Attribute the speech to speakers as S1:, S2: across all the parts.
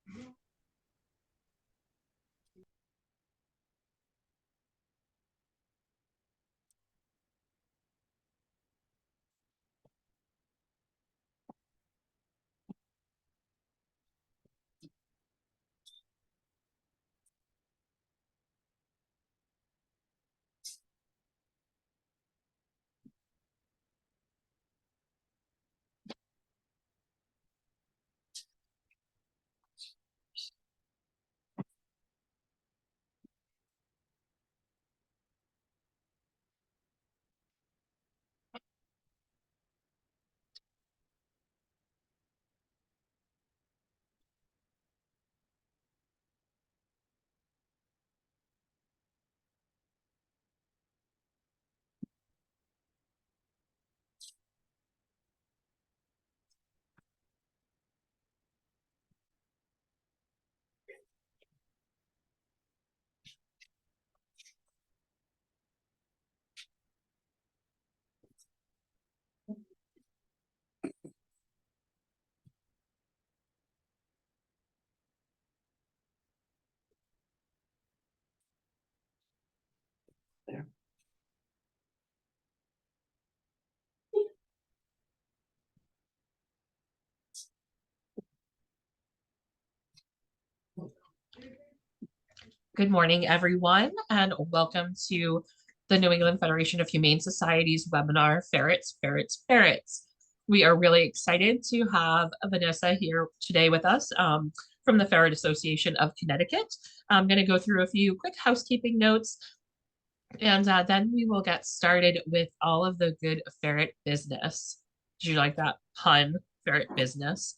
S1: There.
S2: Good morning, everyone, and welcome to the New England Federation of Humane Societies webinar, Ferrets, Ferrets, Ferrets. We are really excited to have Vanessa here today with us from the Ferret Association of Connecticut. I'm going to go through a few quick housekeeping notes, and then we will get started with all of the good ferret business. Did you like that pun, ferret business?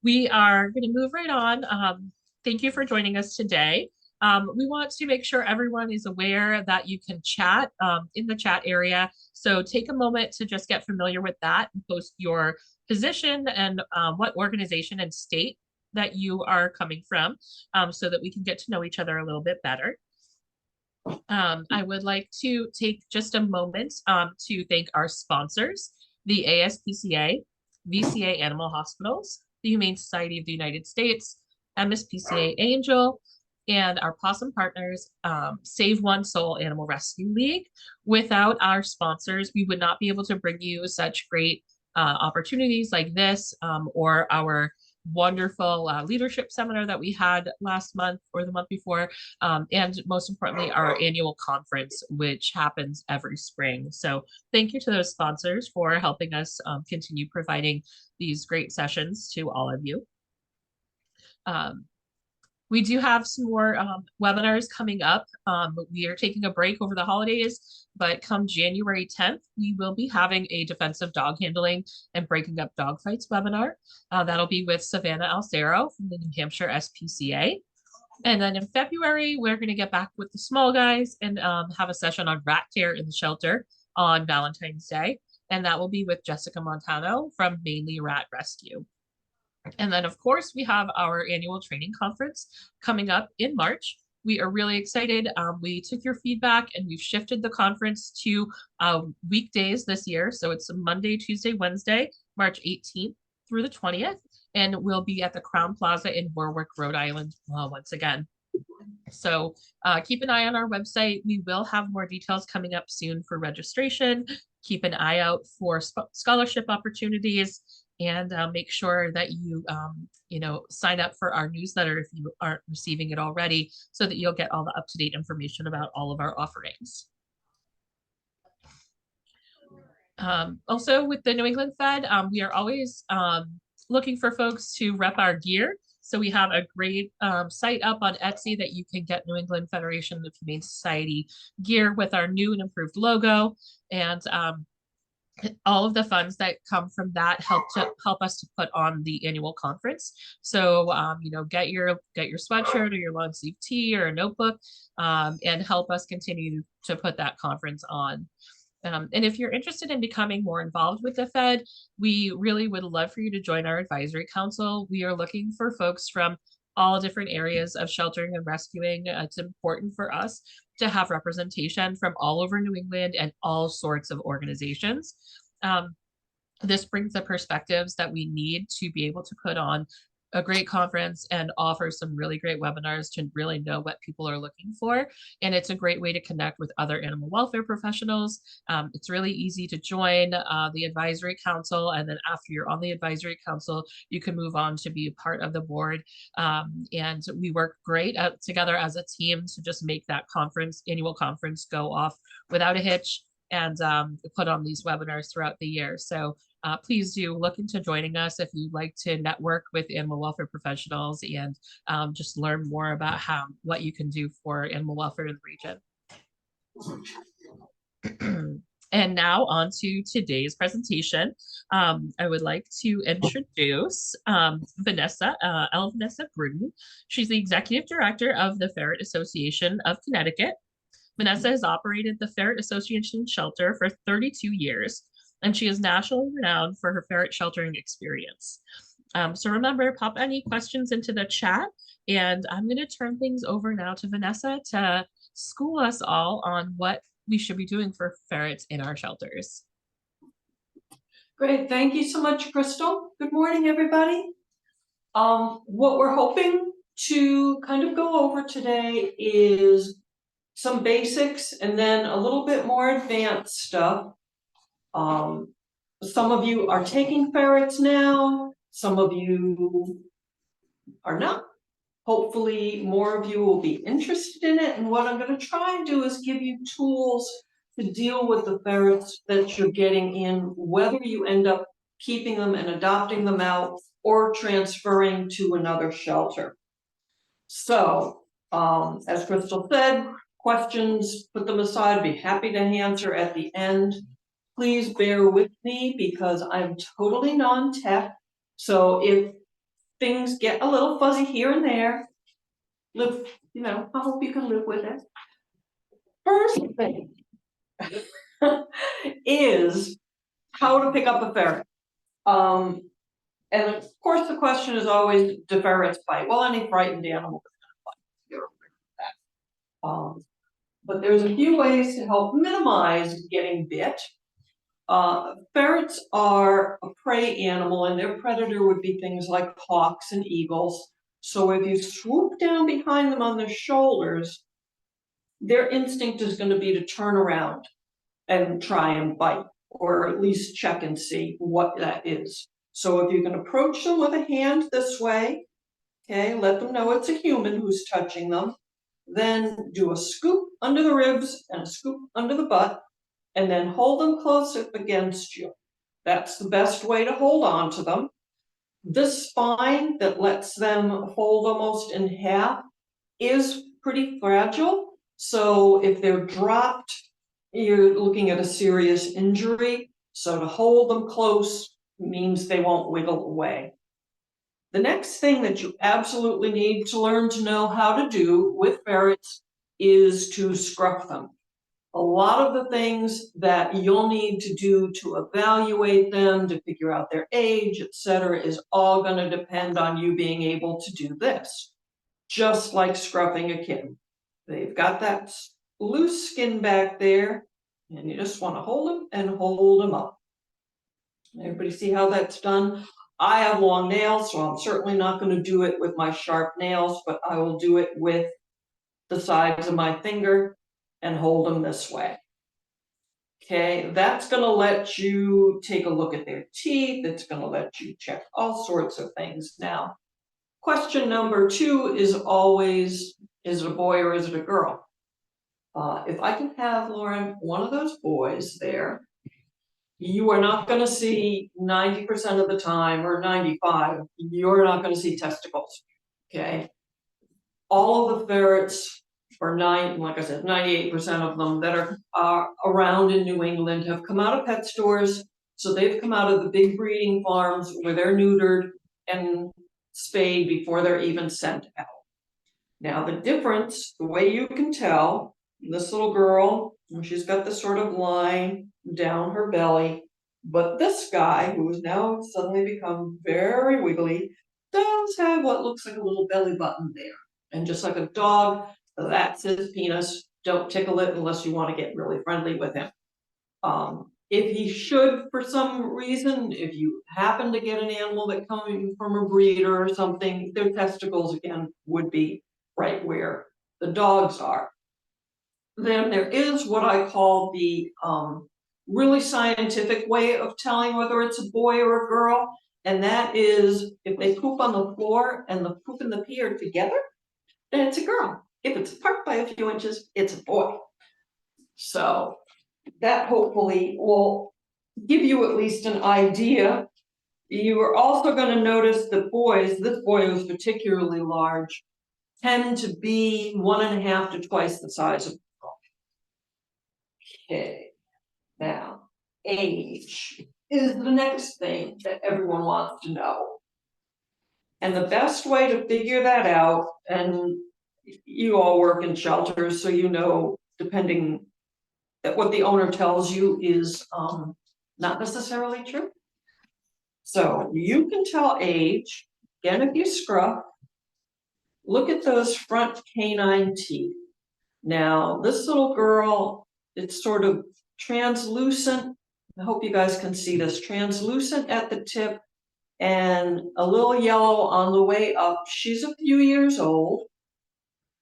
S2: We are going to move right on. Thank you for joining us today. We want to make sure everyone is aware that you can chat in the chat area. So take a moment to just get familiar with that and post your position and what organization and state that you are coming from so that we can get to know each other a little bit better. I would like to take just a moment to thank our sponsors, the ASPCA, VCA Animal Hospitals, the Humane Society of the United States, MSPCA Angel, and our possum partners, Save One Soul Animal Rescue League. Without our sponsors, we would not be able to bring you such great opportunities like this or our wonderful leadership seminar that we had last month or the month before, and most importantly, our annual conference, which happens every spring. So thank you to those sponsors for helping us continue providing these great sessions to all of you. We do have some more webinars coming up. We are taking a break over the holidays, but come January 10th, we will be having a defensive dog handling and breaking up dog fights webinar. That'll be with Savannah Alcero from the New Hampshire SPCA. And then in February, we're going to get back with the small guys and have a session on rat care in the shelter on Valentine's Day. And that will be with Jessica Montano from Mainly Rat Rescue. And then, of course, we have our annual training conference coming up in March. We are really excited. We took your feedback and we've shifted the conference to weekdays this year. So it's Monday, Tuesday, Wednesday, March 18th through the 20th. And we'll be at the Crown Plaza in Warwick, Rhode Island once again. So keep an eye on our website. We will have more details coming up soon for registration. Keep an eye out for scholarship opportunities. And make sure that you, sign up for our newsletter if you aren't receiving it already, so that you'll get all the up-to-date information about all of our offerings. Also, with the New England Fed, we are always looking for folks to rep our gear. So we have a great site up on Etsy that you can get New England Federation of Humane Society gear with our new and improved logo. And all of the funds that come from that help us to put on the annual conference. So get your sweatshirt or your long sleeve tee or a notebook and help us continue to put that conference on. And if you're interested in becoming more involved with the Fed, we really would love for you to join our advisory council. We are looking for folks from all different areas of sheltering and rescuing. It's important for us to have representation from all over New England and all sorts of organizations. This brings the perspectives that we need to be able to put on a great conference and offers some really great webinars to really know what people are looking for. And it's a great way to connect with other animal welfare professionals. It's really easy to join the advisory council. And then after you're on the advisory council, you can move on to be a part of the board. And we work great together as a team to just make that annual conference go off without a hitch, and put on these webinars throughout the year. So please do look into joining us if you'd like to network with animal welfare professionals and just learn more about what you can do for animal welfare in the region. And now on to today's presentation. I would like to introduce Vanessa Gruden. She's the Executive Director of the Ferret Association of Connecticut. Vanessa has operated the Ferret Association shelter for 32 years, and she is nationally renowned for her ferret sheltering experience. So remember, pop any questions into the chat, and I'm going to turn things over now to Vanessa to school us all on what we should be doing for ferrets in our shelters.
S1: Great, thank you so much, Crystal. Good morning, everybody. What we're hoping to kind of go over today is some basics and then a little bit more advanced stuff. Some of you are taking ferrets now, some of you are not. Hopefully more of you will be interested in it, and what I'm going to try and do is give you tools to deal with the ferrets that you're getting in, whether you end up keeping them and adopting them out or transferring to another shelter. So, as Crystal said, questions, put them aside, be happy to answer at the end. Please bear with me because I'm totally non-tech. So if things get a little fuzzy here and there, I hope you can live with it. First thing is how to pick up a ferret. And of course the question is always, do ferrets bite? Well, any frightened animal is going to bite. You're aware of that. But there's a few ways to help minimize getting bit. Ferrets are a prey animal, and their predator would be things like hawks and eagles. So if you swoop down behind them on their shoulders, their instinct is going to be to turn around and try and bite, or at least check and see what that is. So if you can approach them with a hand this way, okay, let them know it's a human who's touching them, then do a scoop under the ribs and a scoop under the butt, and then hold them close up against you. That's the best way to hold on to them. This spine that lets them fold almost in half is pretty fragile. So if they're dropped, you're looking at a serious injury. So to hold them close means they won't wiggle away. The next thing that you absolutely need to learn to know how to do with ferrets is to scruff them. A lot of the things that you'll need to do to evaluate them, to figure out their age, etc., is all going to depend on you being able to do this. Just like scruffing a kid. They've got that loose skin back there, and you just want to hold them and hold them up. Everybody see how that's done? I have long nails, so I'm certainly not going to do it with my sharp nails, but I will do it with the sides of my finger and hold them this way. Okay, that's going to let you take a look at their teeth. It's going to let you check all sorts of things. Now, question number 2 is always, is it a boy or is it a girl? If I can have, Lauren, one of those boys there, you are not going to see 90% of the time, or 95, you're not going to see testicles, okay? All of the ferrets, or like I said, 98% of them that are around in New England have come out of pet stores. So they've come out of the big breeding farms where they're neutered and spayed before they're even sent out. Now the difference, the way you can tell, this little girl, she's got this sort of line down her belly, but this guy, who has now suddenly become very wiggly, does have what looks like a little belly button there. And just like a dog, that's his penis. Don't tickle it unless you want to get really friendly with him. If you should, for some reason, if you happen to get an animal that coming from a breeder or something, their testicles again would be right where the dogs are. Then there is what I call the really scientific way of telling whether it's a boy or a girl, and that is if they poop on the floor and the poop and the pee are together, then it's a girl. If it's apart by a few inches, it's a boy. So that hopefully will give you at least an idea. You are also going to notice that boys, this boy was particularly large, tend to be 1.5 to twice the size of a girl. Okay, now age is the next thing that everyone wants to know. And the best way to figure that out, and you all work in shelters, so you know, depending that what the owner tells you is not necessarily true. So you can tell age, again, if you scruff, look at those front canine teeth. Now, this little girl, it's sort of translucent. I hope you guys can see this, translucent at the tip and a little yellow on the way up. She's a few years old.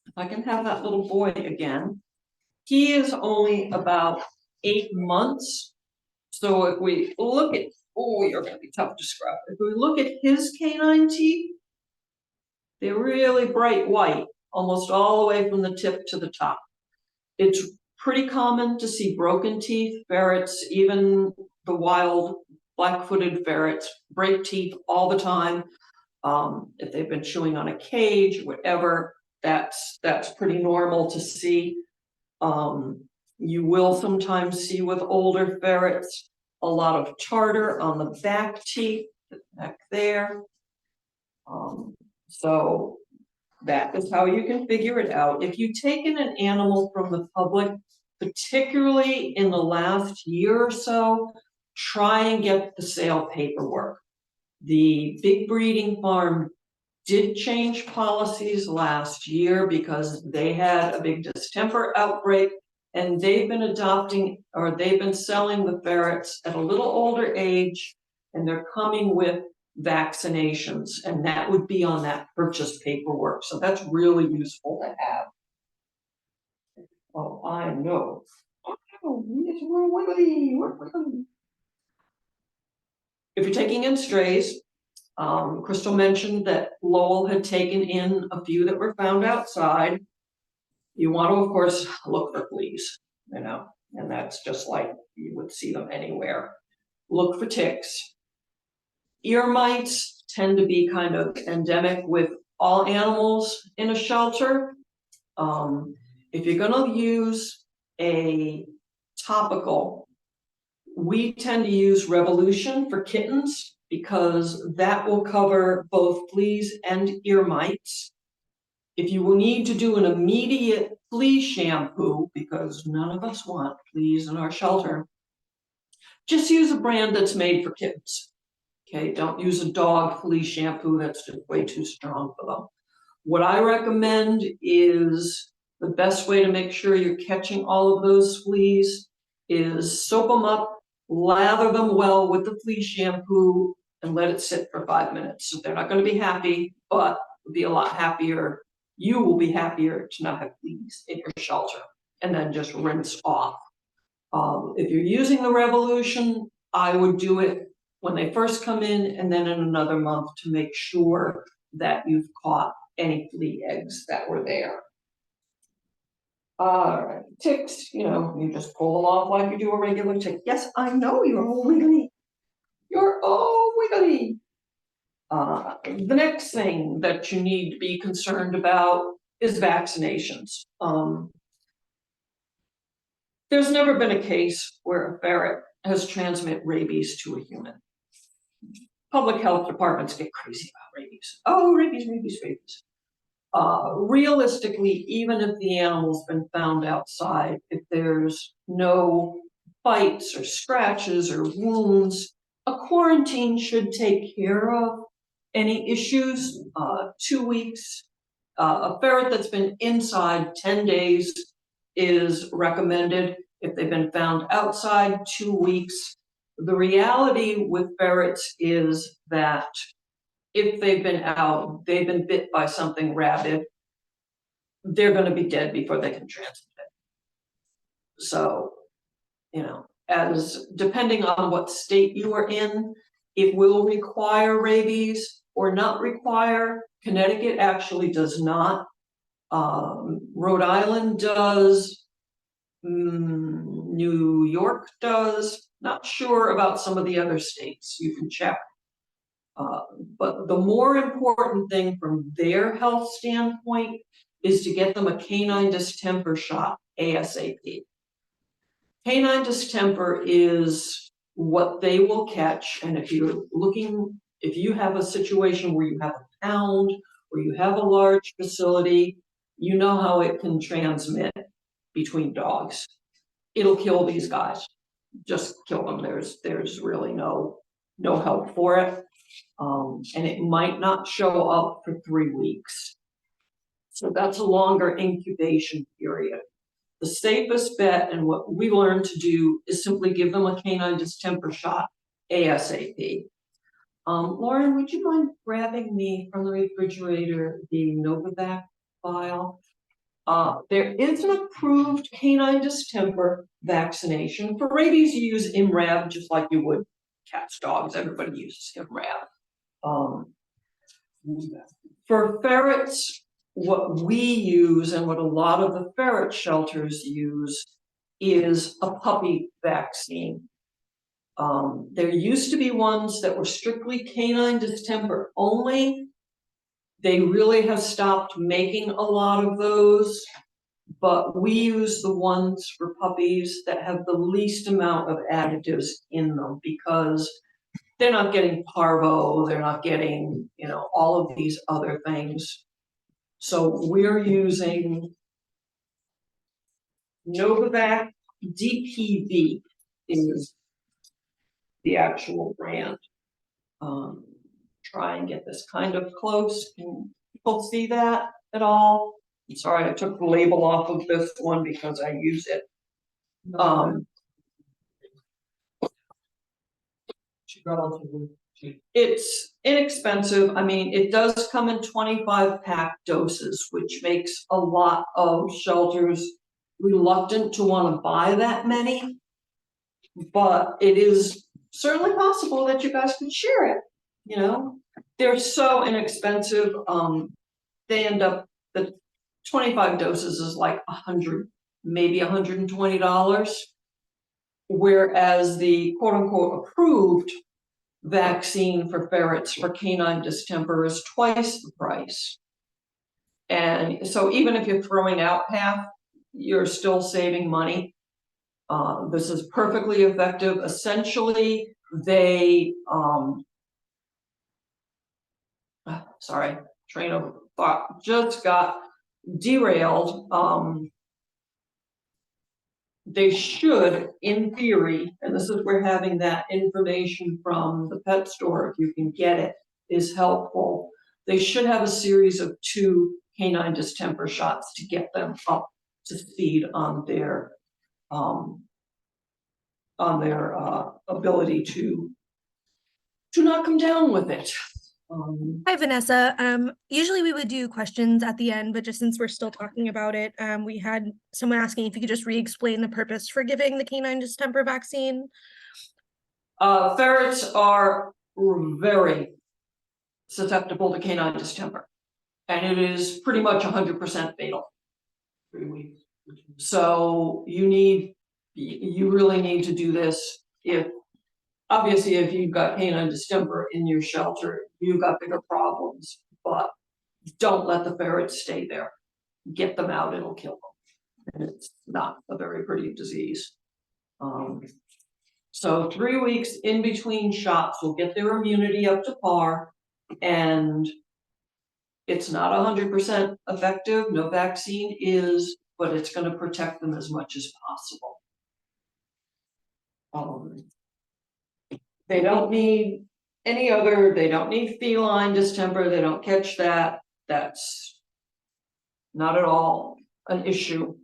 S1: If I can have that little boy again. He is only about 8 months. So if we look at, oh, you're gonna be tough to scrub. If we look at his canine teeth, they're really bright white, almost all the way from the tip to the top. It's pretty common to see broken teeth. Ferrets, even the wild black-footed ferrets, break teeth all the time. If they've been chewing on a cage, whatever, that's pretty normal to see. You will sometimes see with older ferrets a lot of tartar on the back teeth, back there. So that is how you can figure it out. If you've taken an animal from the public, particularly in the last year or so, try and get the sale paperwork. The big breeding farm did change policies last year because they had a big distemper outbreak, and they've been adopting, or they've been selling the ferrets at a little older age, and they're coming with vaccinations, and that would be on that purchase paperwork. So that's really useful to have. Oh, I know. Oh, we're wiggly. If you're taking in strays, Crystal mentioned that Lowell had taken in a few that were found outside. You want to, of course, look for fleas, you know, and that's just like you would see them anywhere. Look for ticks. Ear mites tend to be kind of endemic with all animals in a shelter. If you're going to use a topical, we tend to use Revolution for kittens because that will cover both fleas and ear mites. If you will need to do an immediate flea shampoo, because none of us want fleas in our shelter, just use a brand that's made for kittens. Okay, don't use a dog flea shampoo, that's just way too strong for them. What I recommend is the best way to make sure you're catching all of those fleas is soap them up, lather them well with the flea shampoo, and let it sit for 5 minutes. So they're not going to be happy, but will be a lot happier. You will be happier to not have fleas in your shelter, and then just rinse off. If you're using the Revolution, I would do it when they first come in, and then in another month to make sure that you've caught any flea eggs that were there. All right, ticks, you know, you just pull them off like you do a regular tick. Yes, I know, you're all wiggly. You're all wiggly. The next thing that you need to be concerned about is vaccinations. There's never been a case where a ferret has transmitted rabies to a human. Public health departments get crazy about rabies. Oh, rabies, rabies, rabies. Realistically, even if the animal's been found outside, if there's no bites or scratches or wounds, a quarantine should take care of any issues. 2 weeks. A ferret that's been inside 10 days is recommended. If they've been found outside, 2 weeks. The reality with ferrets is that if they've been out, they've been bit by something rabid, they're going to be dead before they can transmit it. So, you know, as depending on what state you are in, it will require rabies or not require. Connecticut actually does not. Rhode Island does. New York does. Not sure about some of the other states. You can check. But the more important thing from their health standpoint is to get them a canine distemper shot ASAP. Canine distemper is what they will catch, and if you have a situation where you have a pound or you have a large facility, you know how it can transmit between dogs. It'll kill these guys. Just kill them. There's really no help for it. And it might not show up for 3 weeks. So that's a longer incubation period. The safest bet and what we learned to do is simply give them a canine distemper shot ASAP. Lauren, would you mind grabbing me from the refrigerator the Novavax vial? There is an approved canine distemper vaccination. For rabies, you use IMRAV just like you would cats, dogs. Everybody uses IMRAV. For ferrets, what we use and what a lot of the ferret shelters use is a puppy vaccine. There used to be ones that were strictly canine distemper only. They really have stopped making a lot of those, but we use the ones for puppies that have the least amount of additives in them because they're not getting parvo, they're not getting, you know, all of these other things. So we're using Novavax DPV is the actual brand. Try and get this kind of close. Can people see that at all? I'm sorry, I took the label off of this one because I use it. It's inexpensive. I mean, it does come in 25 pack doses, which makes a lot of shelters reluctant to want to buy that many. But it is certainly possible that you guys can share it. You know, they're so inexpensive. They end up, the 25 doses is like $100, maybe $120. Whereas the quote unquote approved vaccine for ferrets for canine distemper is twice the price. And so even if you're throwing out half, you're still saving money. This is perfectly effective. Essentially, they, sorry, train of thought just got derailed. They should, in theory, and this is where having that information from the pet store, if you can get it, is helpful. They should have a series of 2 canine distemper shots to get them up to speed on their ability to knock them down with it.
S3: Hi, Vanessa. Usually we would do questions at the end, but just since we're still talking about it, we had someone asking if you could just re-explain the purpose for giving the canine distemper vaccine.
S1: Ferrets are very susceptible to canine distemper, and it is pretty much 100% fatal. 3 weeks. So you really need to do this obviously, if you've got canine distemper in your shelter, you've got bigger problems, but don't let the ferrets stay there. Get them out, it'll kill them. And it's not a very pretty disease. So 3 weeks in between shots will get their immunity up to par, and it's not 100% effective. No vaccine is, but it's going to protect them as much as possible. They don't need they don't need feline distemper. They don't catch that. That's not at all an issue.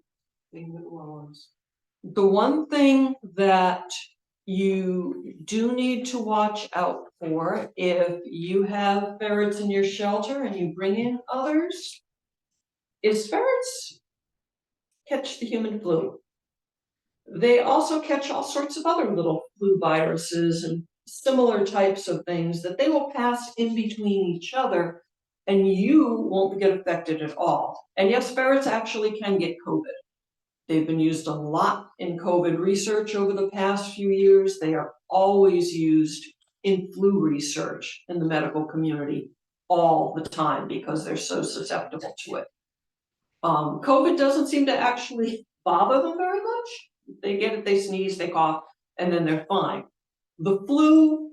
S1: The one thing that you do need to watch out for if you have ferrets in your shelter and you bring in others is ferrets catch the human flu. They also catch all sorts of other little flu viruses and similar types of things that they will pass in between each other, and you won't get affected at all. And yes, ferrets actually can get COVID. They've been used a lot in COVID research over the past few years. They are always used in flu research in the medical community all the time because they're so susceptible to it. COVID doesn't seem to actually bother them very much. They get it, they sneeze, they cough, and then they're fine. The flu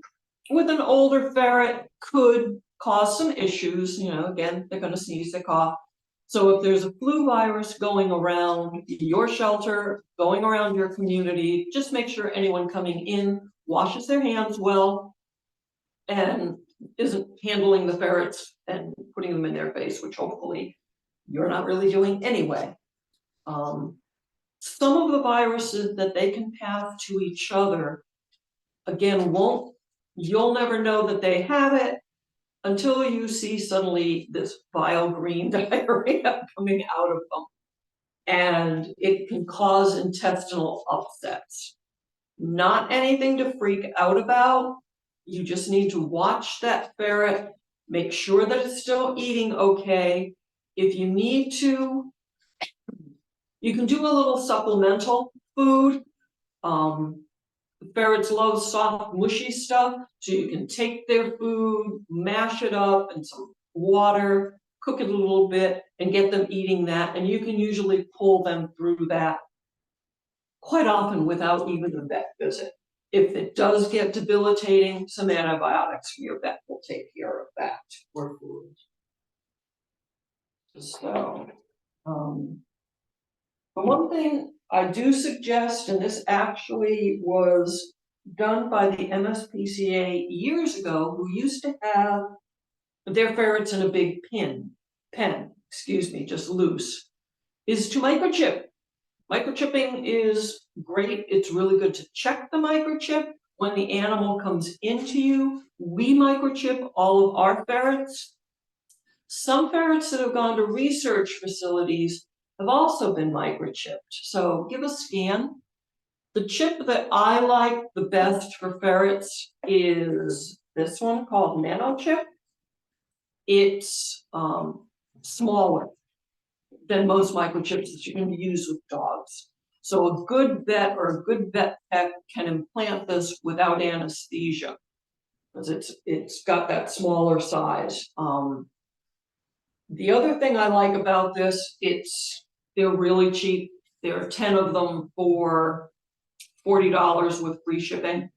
S1: with an older ferret could cause some issues. You know, again, they're going to sneeze, they cough. So if there's a flu virus going around your shelter, going around your community, just make sure anyone coming in washes their hands well and isn't handling the ferrets and putting them in their face, which hopefully you're not really doing anyway. Some of the viruses that they can pass to each other, again, you'll never know that they have it until you see suddenly this vile green diarrhea coming out of them. And it can cause intestinal upsets. Not anything to freak out about. You just need to watch that ferret, make sure that it's still eating okay. If you need to, you can do a little supplemental food. Ferrets love soft, mushy stuff, so you can take their food, mash it up in some water, cook it a little bit, and get them eating that. And you can usually pull them through that quite often without even a vet visit. If it does get debilitating, some antibiotics from your vet will take care of that or food. So, but one thing I do suggest, and this actually was done by the MSPCA years ago, who used to have their ferrets in a big pen, just loose, is to microchip. Microchipping is great. It's really good to check the microchip when the animal comes into you. We microchip all of our ferrets. Some ferrets that have gone to research facilities have also been microchipped. So give a scan. The chip that I like the best for ferrets is this one called nanochip. It's smaller than most microchips that you can use with dogs. So a good vet or a good vet tech can implant this without anesthesia because it's got that smaller size. The other thing I like about this, they're really cheap. There are 10 of them for $40 with free shipping.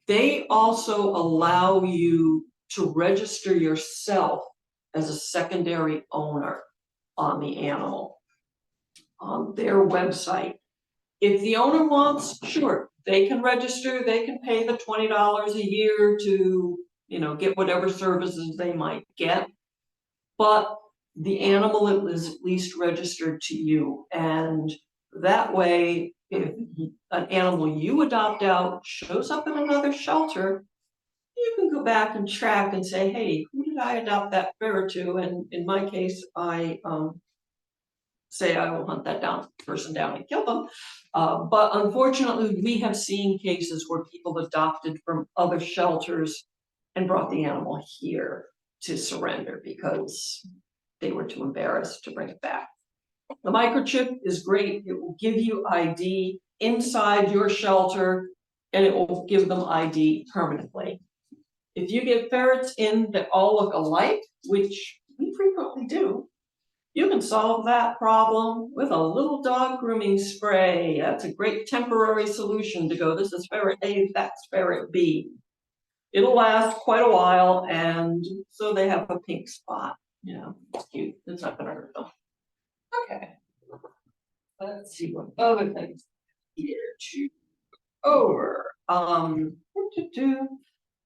S1: They also allow you to register yourself as a secondary owner on the animal on their website. If the owner wants, sure, they can register, they can pay the $20 a year to, get whatever services they might get. But the animal is at least registered to you. And that way, if an animal you adopt out shows up in another shelter, you can go back and track and say, hey, who did I adopt that ferret to? And in my case, I say I will hunt that person down and kill them. But unfortunately, we have seen cases where people adopted from other shelters and brought the animal here to surrender because they were too embarrassed to bring it back. The microchip is great. It will give you ID inside your shelter, and it will give them ID permanently. If you get ferrets in that all look alike, which we frequently do, you can solve that problem with a little dog grooming spray. That's a great temporary solution to go, this is ferret A, that's ferret B. It'll last quite a while, and so they have a pink spot. It's cute. It's not going to hurt them. Okay. Let's see what other things here to over. Housing.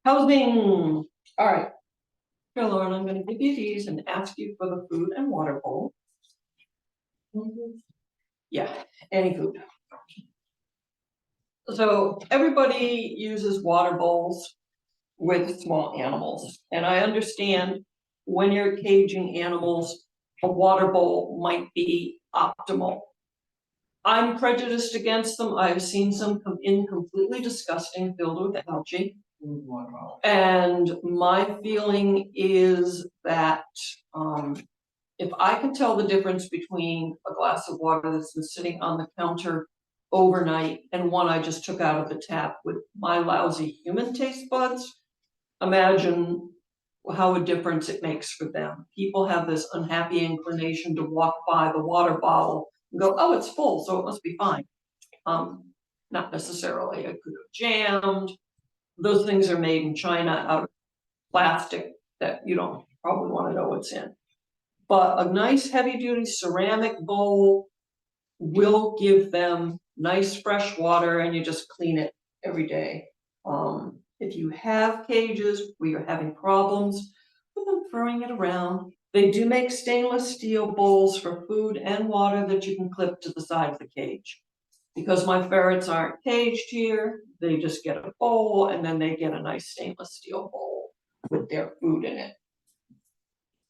S1: All right. Here, Lauren, I'm going to give you these and ask you for the food and water bowl. Yeah, any food. So everybody uses water bowls with small animals, and I understand when you're caging animals, a water bowl might be optimal. I'm prejudiced against them. I've seen some come in completely disgusting, filled with algae. And my feeling is that if I can tell the difference between a glass of water that's been sitting on the counter overnight and one I just took out of the tap with my lousy human taste buds, imagine how a difference it makes for them. People have this unhappy inclination to walk by the water bottle and go, oh, it's full, so it must be fine. Not necessarily. It could have jammed. Those things are made in China out of plastic that you don't probably want to know what's in. But a nice heavy-duty ceramic bowl will give them nice fresh water, and you just clean it every day. If you have cages where you're having problems with them throwing it around, they do make stainless steel bowls for food and water that you can clip to the side of the cage. Because my ferrets aren't caged here, they just get a bowl and then they get a nice stainless steel bowl with their food in it.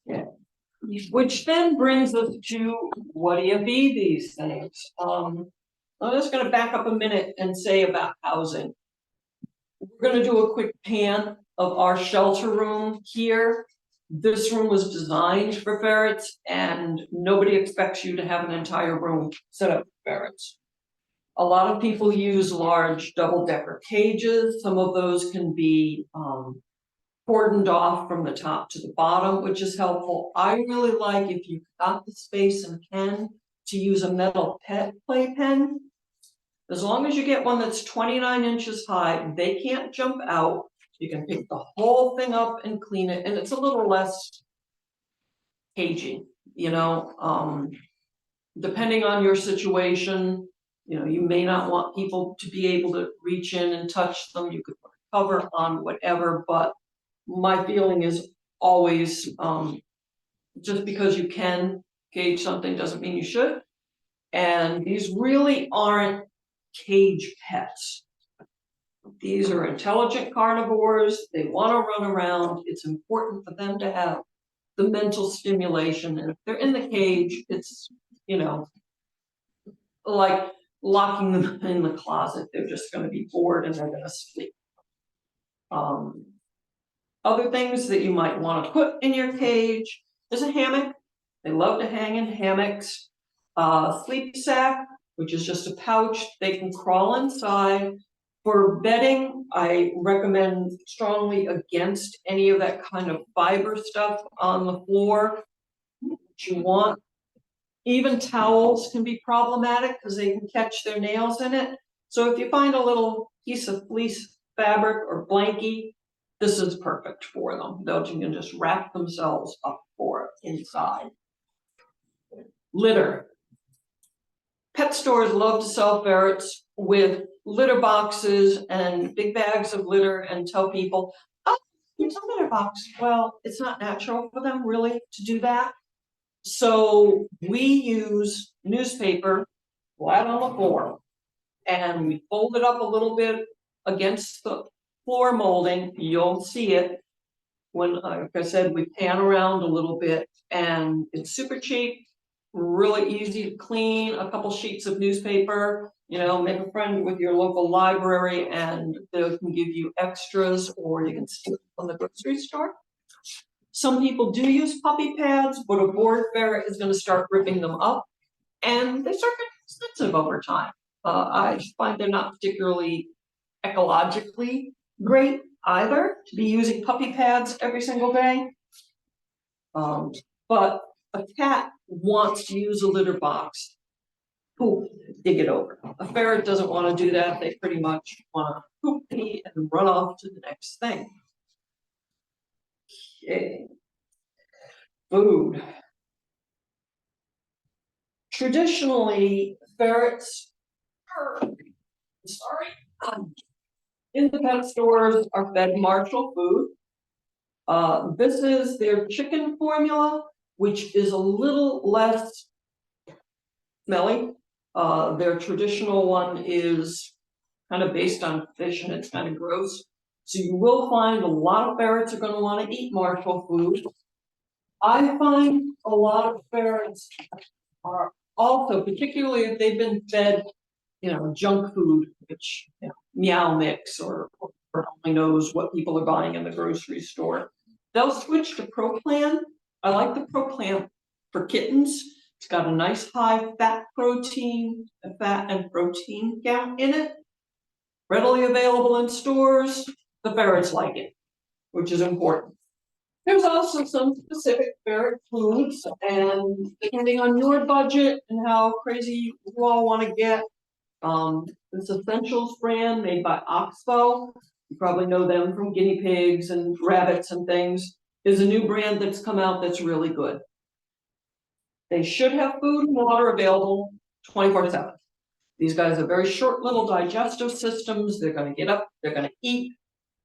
S1: Yeah. Which then brings us to, what do you feed these things? I'm just going to back up a minute and say about housing. We're going to do a quick pan of our shelter room here. This room was designed for ferrets, and nobody expects you to have an entire room set up for ferrets. A lot of people use large double-decker cages. Some of those can be cordoned off from the top to the bottom, which is helpful. I really like, if you've got the space and can, to use a metal pet playpen. As long as you get one that's 29 inches high, they can't jump out. You can pick the whole thing up and clean it, and it's a little less cagey, you know. Depending on your situation, you know, you may not want people to be able to reach in and touch them. You could put a cover on whatever, but my feeling is always, just because you can cage something doesn't mean you should. And these really aren't cage pets. These are intelligent carnivores. They want to run around. It's important for them to have the mental stimulation. And if they're in the cage, it's, you know, like locking them in the closet. They're just going to be bored and they're going to sleep. Other things that you might want to put in your cage is a hammock. They love to hang in hammocks. Sleep sack, which is just a pouch they can crawl inside. For bedding, I recommend strongly against any of that kind of fiber stuff on the floor. What you want, even towels can be problematic because they can catch their nails in it. So if you find a little piece of fleece fabric or blankie, this is perfect for them. They can just wrap themselves up for it inside. Litter. Pet stores love to sell ferrets with litter boxes and big bags of litter and tell people, oh, it's a litter box. Well, it's not natural for them really to do that. So we use newspaper flat on the floor, and we fold it up a little bit against the floor molding. You'll see it when, like I said, we pan around a little bit, and it's super cheap, really easy to clean. A couple sheets of newspaper, you know, make a friend with your local library and they can give you extras, or you can steal it from the grocery store. Some people do use puppy pads, but a bored ferret is going to start ripping them up, and they start getting expensive over time. I find they're not particularly ecologically great either to be using puppy pads every single day. But a cat wants to use a litter box. Poop, dig it over. A ferret doesn't want to do that. They pretty much want to poop, pee, and run off to the next thing. Okay. Food. Traditionally, ferrets in the pet stores are fed Marshall food. This is their chicken formula, which is a little less smelly. Their traditional one is kind of based on fish and it's kind of gross. So you will find a lot of ferrets are gonna wanna eat marshal food. I find a lot of ferrets are also, particularly if they've been fed, junk food, which, meow mix or only knows what people are buying in the grocery store. They'll switch to ProPlan. I like the ProPlan for kittens. It's got a nice high fat and protein count in it. Readily available in stores. The ferrets like it, which is important. There's also some specific ferret foods, and depending on your budget and how crazy you all want to get, this Essentials brand made by Oxbow, you probably know them from guinea pigs and rabbits and things, is a new brand that's come out that's really good. They should have food and water available 24/7. These guys have very short little digestive systems. They're going to get up, they're going to eat,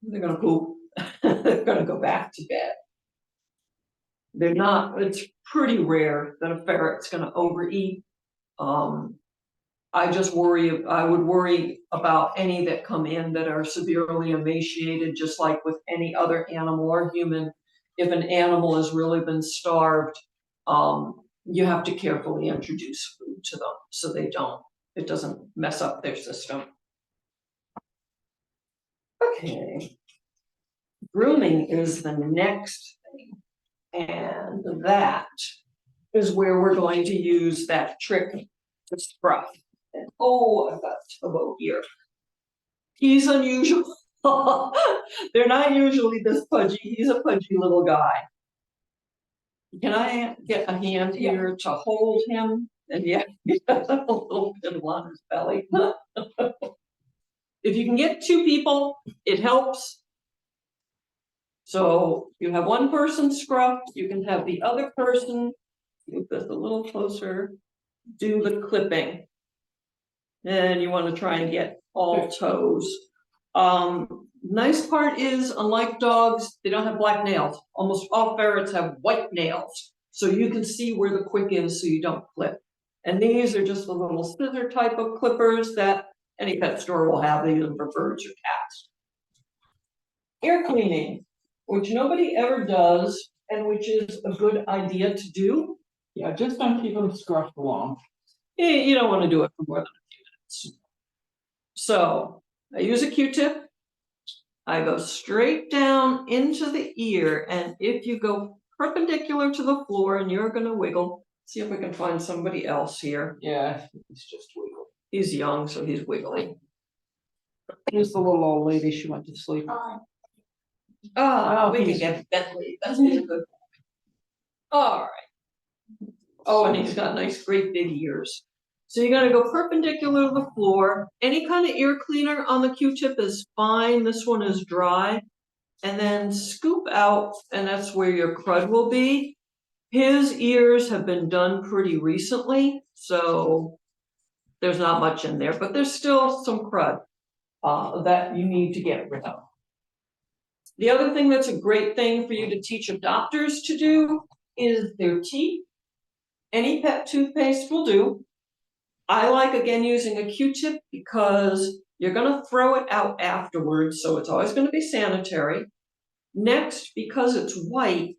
S1: they're going to poop, they're going to go back to bed. They're not, it's pretty rare that a ferret's going to overeat. I would worry about any that come in that are severely emaciated, just like with any other animal or human. If an animal has really been starved, you have to carefully introduce food to them so it doesn't mess up their system. Okay. Grooming is the next thing. And that is where we're going to use that trick to scruff. And I've got Tobo here. He's unusual. They're not usually this pudgy. He's a pudgy little guy. Can I get a hand here to hold him? And yeah, he has a little pimple on his belly. If you can get two people, it helps. So you have one person scruffed, you can have the other person, move this a little closer, do the clipping. And you want to try and get all toes. Nice part is, unlike dogs, they don't have black nails. Almost all ferrets have white nails. So you can see where the quick is so you don't clip. And these are just the little scissor type of clippers that any pet store will have, even for birds or cats. Ear cleaning, which nobody ever does, and which is a good idea to do.
S4: Yeah, just don't keep them scruffed long.
S1: You don't want to do it for more than a few minutes. So I use a Q-tip. I go straight down into the ear, and if you go perpendicular to the floor and you're going to wiggle, see if we can find somebody else here.
S4: Yeah, he's just wiggle.
S1: He's young, so he's wiggling.
S4: Here's the little old lady, she went to sleep.
S1: We can get Bentley. That's a good one. All right. Oh, and he's got nice, great big ears. So you got to go perpendicular to the floor. Any kind of ear cleaner on the Q-tip is fine. This one is dry. And then scoop out, and that's where your crud will be. His ears have been done pretty recently, so there's not much in there, but there's still some crud that you need to get rid of. The other thing that's a great thing for you to teach adopters to do is their teeth. Any pet toothpaste will do. I like, again, using a Q-tip because you're going to throw it out afterwards, so it's always going to be sanitary. Next, because it's white,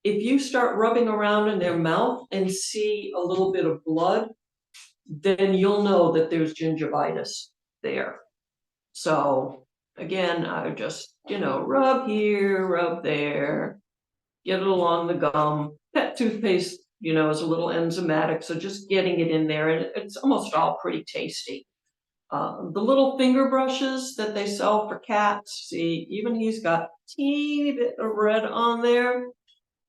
S1: if you start rubbing around in their mouth and see a little bit of blood, then you'll know that there's gingivitis there. So again, I just, rub here, rub there, get it along the gum. Pet toothpaste, is a little enzymatic, so just getting it in there, and it's almost all pretty tasty. The little finger brushes that they sell for cats, see, even he's got a teeny bit of red on there.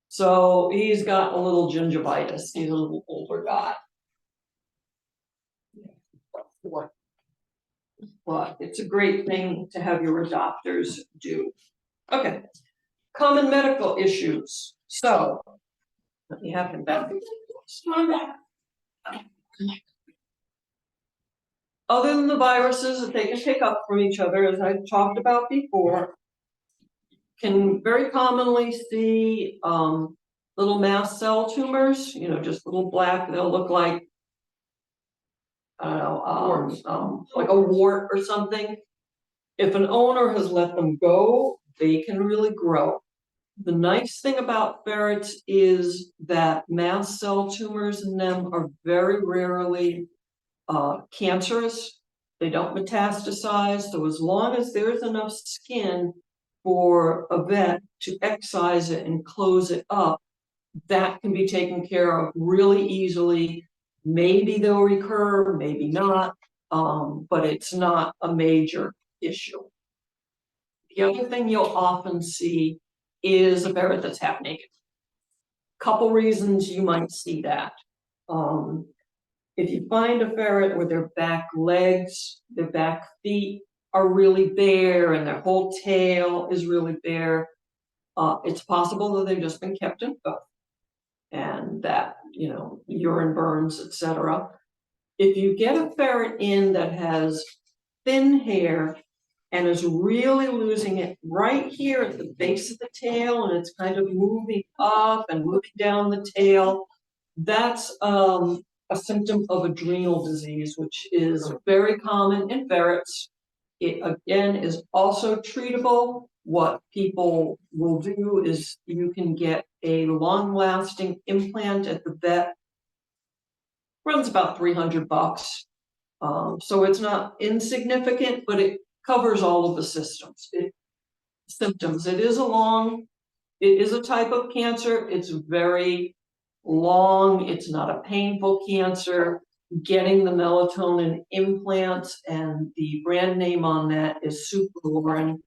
S1: So he's got a little gingivitis. He's a little older guy. But it's a great thing to have your adopters do. Okay, common medical issues. So, let me have him back. Other than the viruses that they can pick up from each other, as I talked about before, can very commonly see little mast cell tumors, just little black, they'll look like I don't know, like a wart or something. If an owner has let them go, they can really grow. The nice thing about ferrets is that mast cell tumors in them are very rarely cancerous. They don't metastasize, so as long as there's enough skin for a vet to excise it and close it up, that can be taken care of really easily. Maybe they'll recur, maybe not, but it's not a major issue. The other thing you'll often see is a ferret that's half naked. Couple reasons you might see that. If you find a ferret where their back legs, their back feet are really bare and their whole tail is really bare, it's possible that they've just been kept in filth and that, urine burns, etc. If you get a ferret in that has thin hair and is really losing it right here at the base of the tail, and it's kind of moving up and moving down the tail, that's a symptom of adrenal disease, which is very common in ferrets. It again is also treatable. What people will do is you can get a long-lasting implant at the vet. Runs about $300. So it's not insignificant, but it covers all of the symptoms. It is a type of cancer. It's very long. It's not a painful cancer. Getting the melatonin implants, and the brand name on that is Superlorin,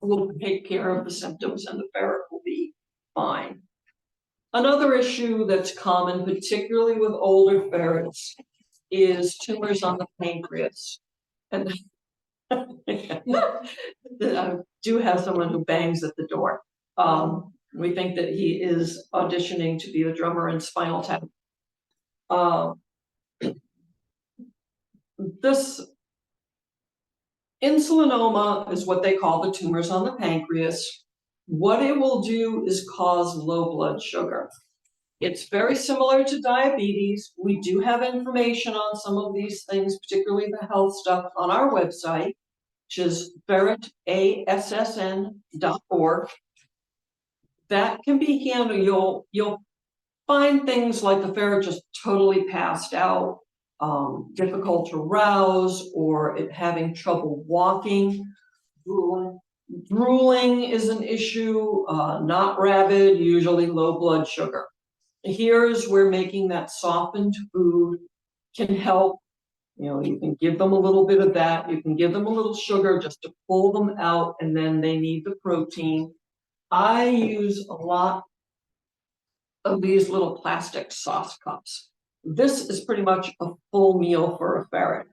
S1: will take care of the symptoms and the ferret will be fine. Another issue that's common, particularly with older ferrets, is tumors on the pancreas. And I do have someone who bangs at the door. We think that he is auditioning to be the drummer in Spinal Tap. This insulinoma is what they call the tumors on the pancreas. What it will do is cause low blood sugar. It's very similar to diabetes. We do have information on some of these things, particularly the health stuff, on our website, which is ferretassn.org. That can be handled. You'll find things like the ferret just totally passed out, difficult to rouse, or it having trouble walking. Drooling is an issue, not rabid, usually low blood sugar. Here's where making that softened food can help. You can give them a little bit of that. You can give them a little sugar just to pull them out, and then they need the protein. I use a lot of these little plastic sauce cups. This is pretty much a full meal for a ferret.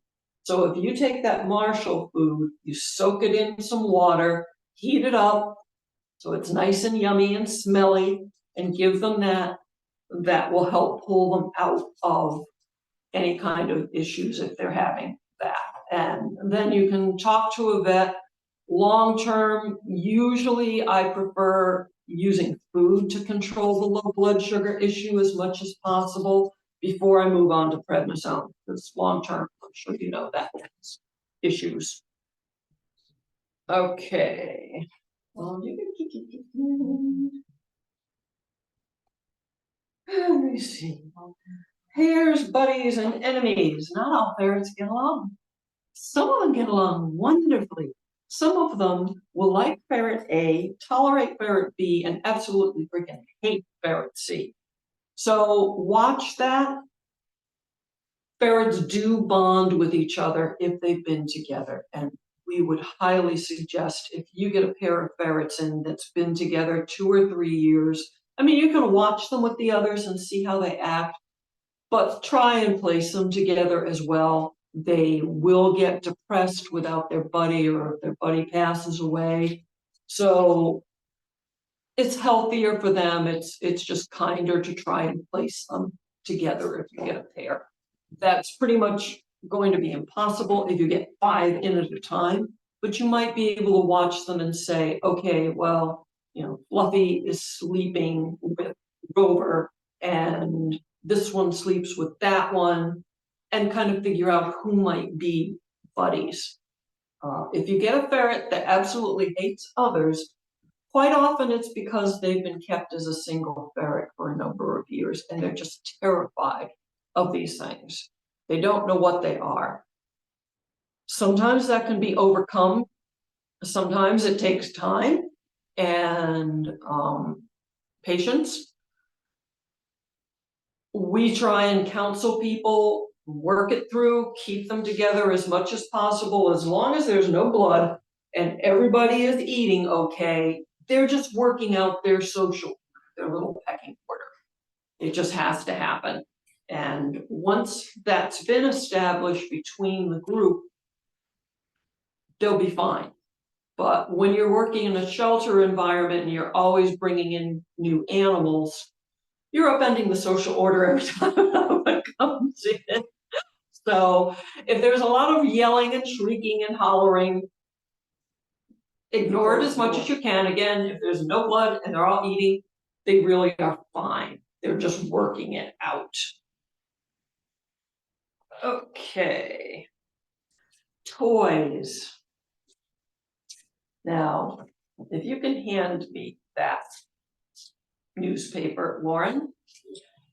S1: So if you take that Marshall food, you soak it in some water, heat it up so it's nice and yummy and smelly, and give them that. That will help pull them out of any kind of issues if they're having that. And then you can talk to a vet. Long term, usually I prefer using food to control the low blood sugar issue as much as possible before I move on to prednisone, because long term, I'm sure you know that has issues. Okay. Let me see. Pairs, buddies, and enemies. Not all ferrets get along. Some of them get along wonderfully. Some of them will like ferret A, tolerate ferret B, and absolutely freaking hate ferret C. So watch that. Ferrets do bond with each other if they've been together. And we would highly suggest, if you get a pair of ferrets in that's been together 2 or 3 years, I mean, you can watch them with the others and see how they act, but try and place them together as well. They will get depressed without their buddy, or if their buddy passes away. So it's healthier for them. It's just kinder to try and place them together if you get a pair. That's pretty much going to be impossible if you get 5 in at a time, but you might be able to watch them and say, okay, well, Fluffy is sleeping with Rover, and this one sleeps with that one. and kind of figure out who might be buddies. If you get a ferret that absolutely hates others, quite often it's because they've been kept as a single ferret for a number of years and they're just terrified of these things. They don't know what they are. Sometimes that can be overcome. Sometimes it takes time and patience. We try and counsel people, work it through, keep them together as much as possible, as long as there's no blood and everybody is eating okay. They're just working out their little pecking order. It just has to happen. And once that's been established between the group, they'll be fine. But when you're working in a shelter environment and you're always bringing in new animals, you're upending the social order every time it comes in. So if there's a lot of yelling and shrieking and hollering, ignore it as much as you can. Again, if there's no blood and they're all eating, they really are fine. They're just working it out. Okay. Toys. Now, if you can hand me that newspaper, Lauren.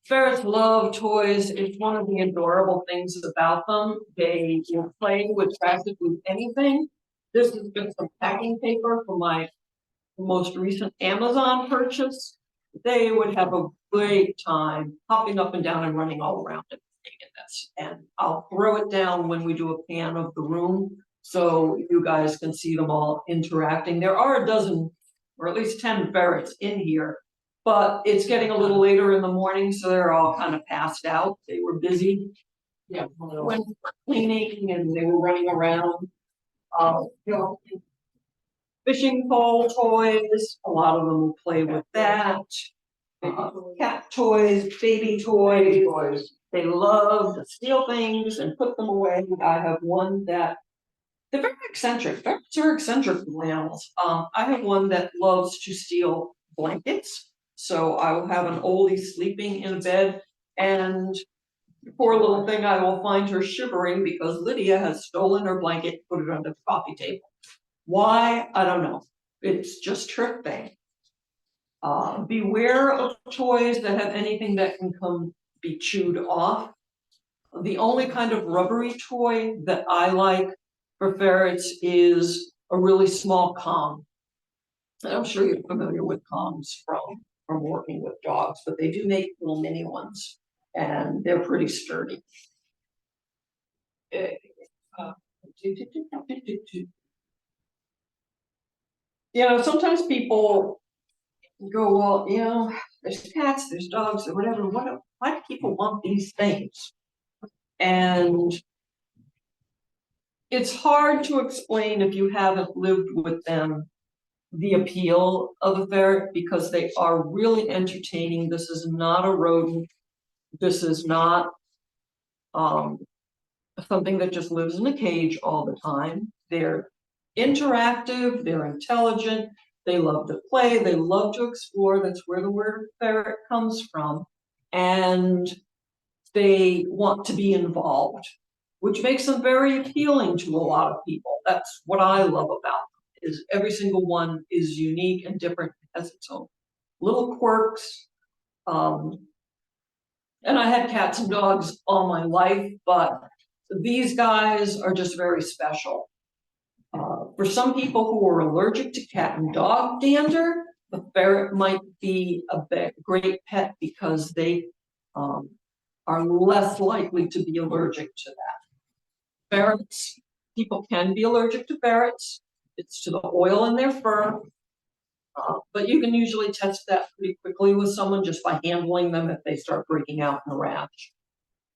S1: Ferrets love toys. It's one of the adorable things about them. They will play with practically anything. This has been some packing paper for my most recent Amazon purchase. They would have a great time hopping up and down and running all around it in this. And I'll throw it down when we do a pan of the room so you guys can see them all interacting. There are a dozen, or at least 10 ferrets in here, but it's getting a little later in the morning, so they're all kind of passed out. They were busy when cleaning and they were running around. Fishing pole toys, a lot of them will play with that. Cat toys, baby toys. They love to steal things and put them away. I have one that, they're very eccentric. Ferrets are eccentric animals. I have one that loves to steal blankets. So I will have an oldie sleeping in a bed, and poor little thing, I will find her shivering because Lydia has stolen her blanket, put it under the coffee table. Why? I don't know. It's just her thing. Beware of toys that have anything that can be chewed off. The only kind of rubbery toy that I like for ferrets is a really small Kong. And I'm sure you're familiar with Kongs from working with dogs, but they do make little mini ones, and they're pretty sturdy. Sometimes people go, well, there's cats, there's dogs, or whatever. Why do people want these things? And it's hard to explain if you haven't lived with them the appeal of a ferret, because they are really entertaining. This is not a rodent. This is not something that just lives in a cage all the time. They're interactive, they're intelligent, they love to play, they love to explore. That's where the word ferret comes from. And they want to be involved, which makes them very appealing to a lot of people. That's what I love about them, is every single one is unique and different, has its own little quirks. And I had cats and dogs all my life, but these guys are just very special. For some people who are allergic to cat and dog dander, the ferret might be a great pet because they are less likely to be allergic to that. Ferrets, people can be allergic to ferrets. It's to the oil in their fur. But you can usually test that pretty quickly with someone just by handling them if they start breaking out in a rash.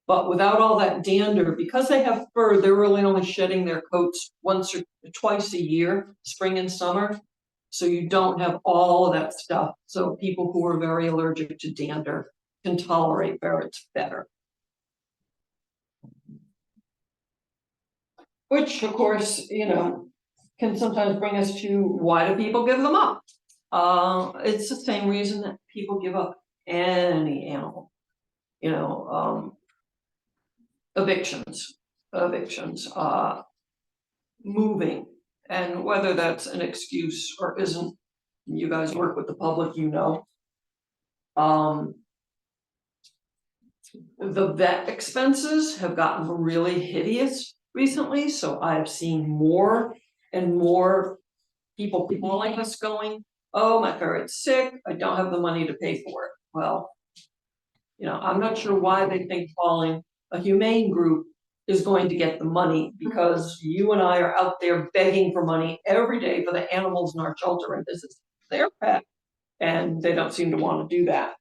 S1: But without all that dander, because they have fur, they're really only shedding their coats once or twice a year, spring and summer. So you don't have all of that stuff. So people who are very allergic to dander can tolerate ferrets better. Which, of course, can sometimes bring us to, why do people give them up? It's the same reason that people give up any animal. evictions, moving, and whether that's an excuse or isn't, you guys work with the public, you know. The vet expenses have gotten really hideous recently, so I've seen more and more people calling us going, oh, my ferret's sick, I don't have the money to pay for it. Well, you know, I'm not sure why they think calling a humane group is going to get the money, because you and I are out there begging for money every day for the animals in our shelter, and this is their pet, and they don't seem to want to do that.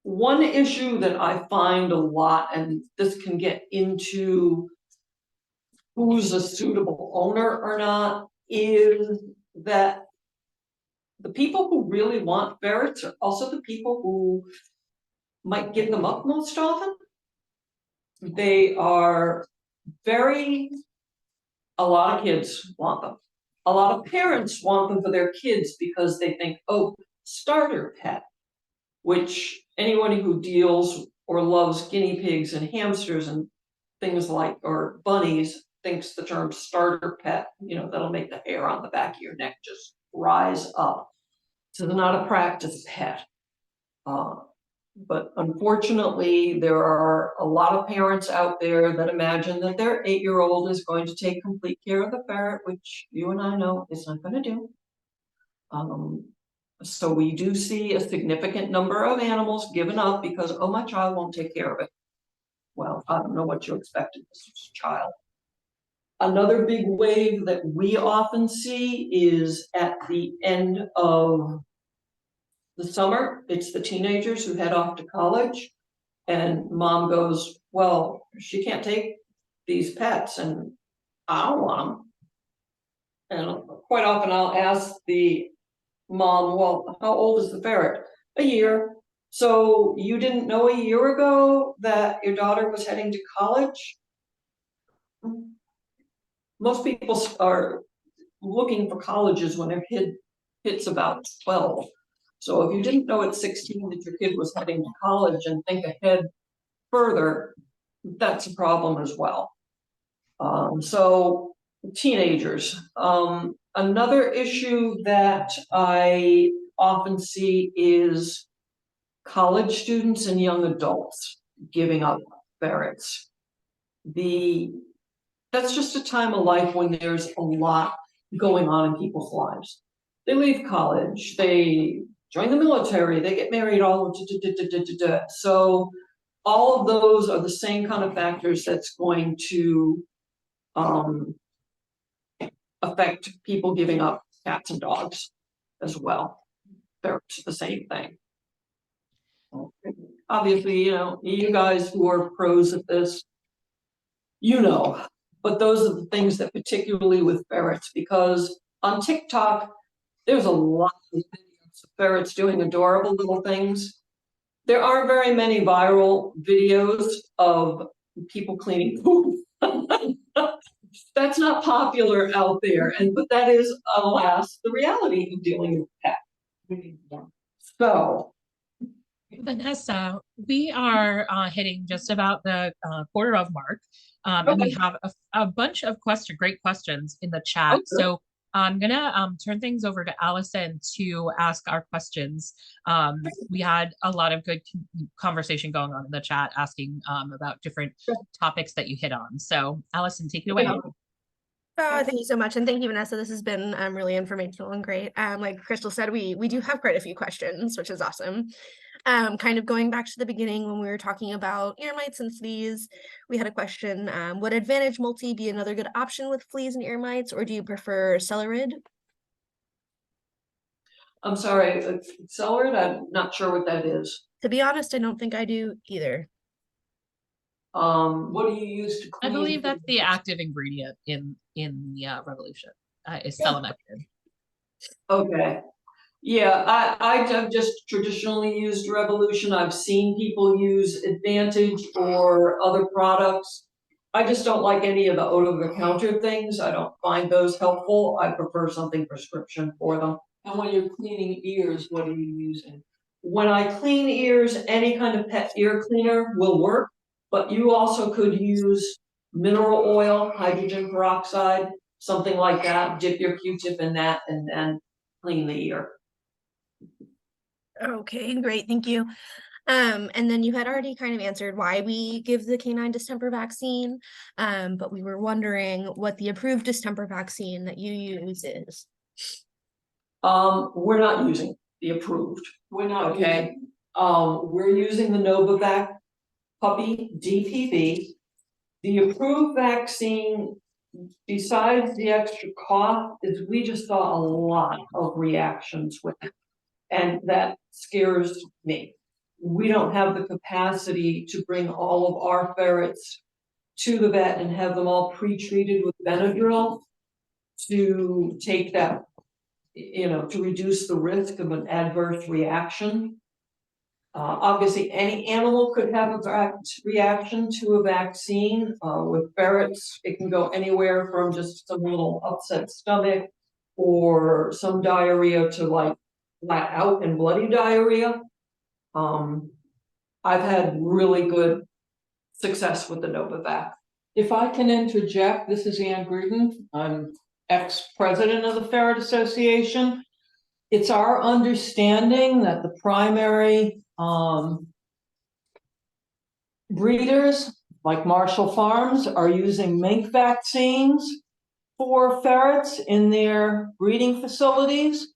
S1: One issue that I find a lot, and this can get into who's a suitable owner or not, is that the people who really want ferrets are also the people who might give them up most often. They are a lot of kids want them. A lot of parents want them for their kids because they think, oh, starter pet, which anyone who deals or loves guinea pigs and hamsters and things like, or bunnies, thinks the term starter pet, you know, that'll make the hair on the back of your neck just rise up. So they're not a practice pet. But unfortunately, there are a lot of parents out there that imagine that their 8-year-old is going to take complete care of the ferret, which you and I know is not going to do. So we do see a significant number of animals given up because, oh, my child won't take care of it. Well, I don't know what you expected this child. Another big wave that we often see is at the end of the summer. It's the teenagers who head off to college, and mom goes, well, she can't take these pets and I don't want them. And quite often I'll ask the mom, well, how old is the ferret? A year. So you didn't know a year ago that your daughter was heading to college? Most people are looking for colleges when their kid hits about 12. So if you didn't know at 16 that your kid was heading to college and think ahead further, that's a problem as well. So teenagers. Another issue that I often see is college students and young adults giving up ferrets. That's just a time of life when there's a lot going on in people's lives. They leave college, they join the military, they get married, so all of those are the same kind of factors that's going to affect people giving up cats and dogs as well. They're the same thing. Obviously, you know, you guys who are pros at this, you know, but those are the things that particularly with ferrets, because on TikTok, there's a lot of videos of ferrets doing adorable little things. There aren't very many viral videos of people cleaning poop. That's not popular out there, but that is, alas, the reality of dealing with pets. So,
S2: Vanessa, we are hitting just about the quarter of mark, and we have a bunch of great questions in the chat. Okay. So I'm gonna turn things over to Allison to ask our questions. We had a lot of good conversation going on in the chat, asking about different topics that you hit on. So Allison, take it away.
S3: Oh, thank you so much. And thank you, Vanessa. This has been really informational and great. Like Crystal said, we do have quite a few questions, which is awesome. Kind of going back to the beginning when we were talking about ear mites and fleas, we had a question, would Advantage Multi be another good option with fleas and ear mites, or do you prefer Celerid?
S1: I'm sorry, Celerid, I'm not sure what that is.
S3: To be honest, I don't think I do either.
S1: What do you use to clean?
S2: I believe that's the active ingredient in the Revolution, is selamectin.
S1: Okay. Yeah, I've just traditionally used Revolution. I've seen people use Advantage or other products. I just don't like any of the over-the-counter things. I don't find those helpful. I prefer something prescription for them.
S4: And when you're cleaning ears, what are you using?
S1: when I clean ears, any kind of pet ear cleaner will work, but you also could use mineral oil, hydrogen peroxide, something like that, dip your Q-tip in that and then clean the ear.
S3: Okay, great, thank you. And then you had already kind of answered why we give the canine distemper vaccine, but we were wondering what the approved distemper vaccine that you use is.
S1: We're not using the approved,
S4: We're not.
S1: okay? We're using the Novavax puppy DPV. The approved vaccine, besides the extra cost, is we just saw a lot of reactions with it. And that scares me. We don't have the capacity to bring all of our ferrets to the vet and have them all pre-treated with Benadryl to take that, you know, to reduce the risk of an adverse reaction. Obviously, any animal could have a reaction to a vaccine. With ferrets, it can go anywhere from just some little upset stomach or some diarrhea to like flat out and bloody diarrhea. I've had really good success with the Novavax.
S4: If I can interject, this is Ann Gruden. I'm ex-president of the Ferret Association. It's our understanding that the primary breeders, like Marshall Farms, are using mink vaccines for ferrets in their breeding facilities.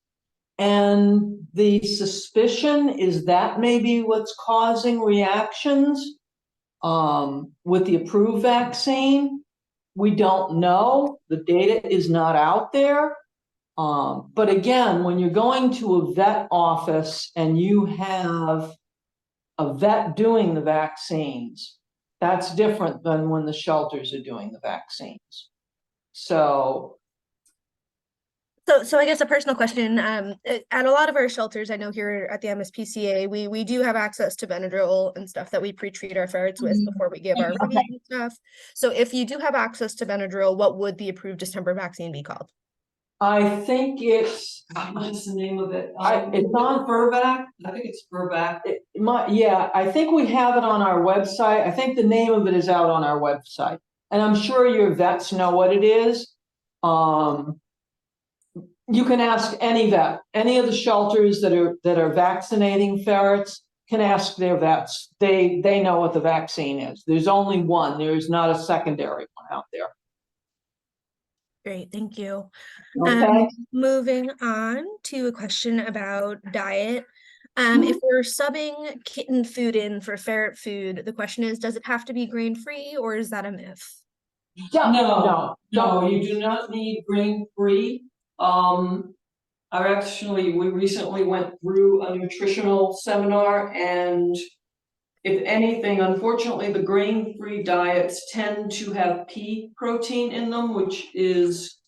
S4: And the suspicion is that maybe what's causing reactions with the approved vaccine. We don't know. The data is not out there. But again, when you're going to a vet office and you have a vet doing the vaccines, that's different than when the shelters are doing the vaccines. So
S3: I guess a personal question, at a lot of our shelters, I know here at the MSPCA, we do have access to Benadryl and stuff that we pre-treat our ferrets with before we give our routine and stuff. So if you do have access to Benadryl, what would the approved distemper vaccine be called?
S1: I think it's, what's the name of it?
S4: it's on
S1: Furvac. I think it's Furvac.
S4: yeah, I think we have it on our website. I think the name of it is out on our website. And I'm sure your vets know what it is. You can ask any vet, any of the shelters that are vaccinating ferrets can ask their vets. They know what the vaccine is. There's only one. There's not a secondary one out there.
S3: Great, thank you.
S4: Okay.
S3: Moving on to a question about diet. If we're subbing kitten food in for ferret food, the question is, does it have to be grain-free or is that a myth?
S1: No, you do not need grain-free. We recently went through a nutritional seminar, and if anything, unfortunately, the grain-free diets tend to have pea protein in them, which is